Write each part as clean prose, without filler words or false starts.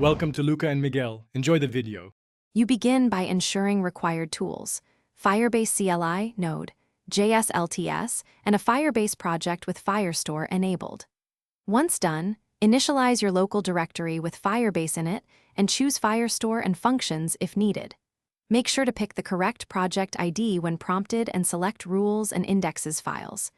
Welcome to Luca and Miguel. Enjoy the video. You begin by ensuring required tools: Firebase CLI, Node, JSLTS, and a Firebase project with Firestore enabled. Once done, initialize your local directory with Firebase in it and choose Firestore and functions if needed. Make sure to pick the correct project ID when prompted and select rules and indexes files.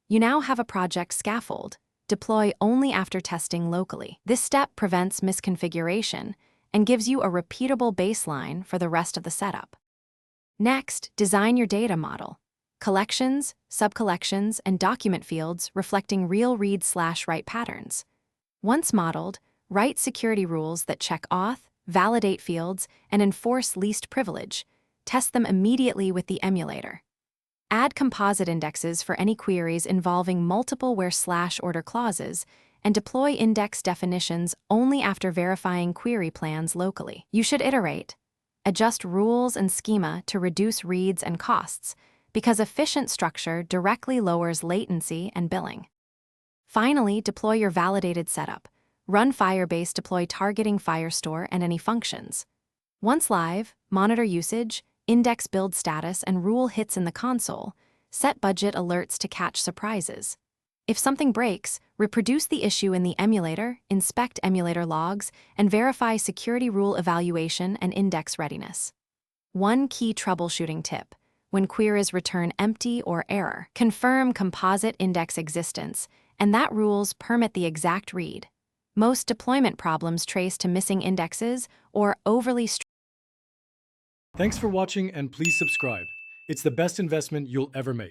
You now have a project scaffold. Deploy only after testing locally. This step prevents misconfiguration and gives you a repeatable baseline for the rest of the setup. Next, design your data model: collections, subcollections, and document fields reflecting real read/write patterns. Once modeled, write security rules that check auth, validate fields, and enforce least privilege. Test them immediately with the emulator. Add composite indexes for any queries involving multiple where/order clauses, and deploy index definitions only after verifying query plans locally. You should iterate. Adjust rules and schema to reduce reads and costs, because efficient structure directly lowers latency and billing. Finally, deploy your validated setup. Run Firebase deploy targeting Firestore and any functions. Once live, monitor usage, index build status, and rule hits in the console. Set budget alerts to catch surprises. If something breaks, reproduce the issue in the emulator, inspect emulator logs, and verify security rule evaluation and index readiness. One key troubleshooting tip: when queries return empty or error, confirm composite index existence, and that rules permit the exact read. Most deployment problems trace to missing indexes or overly Thanks for watching, and please subscribe. It's the best investment you'll ever make.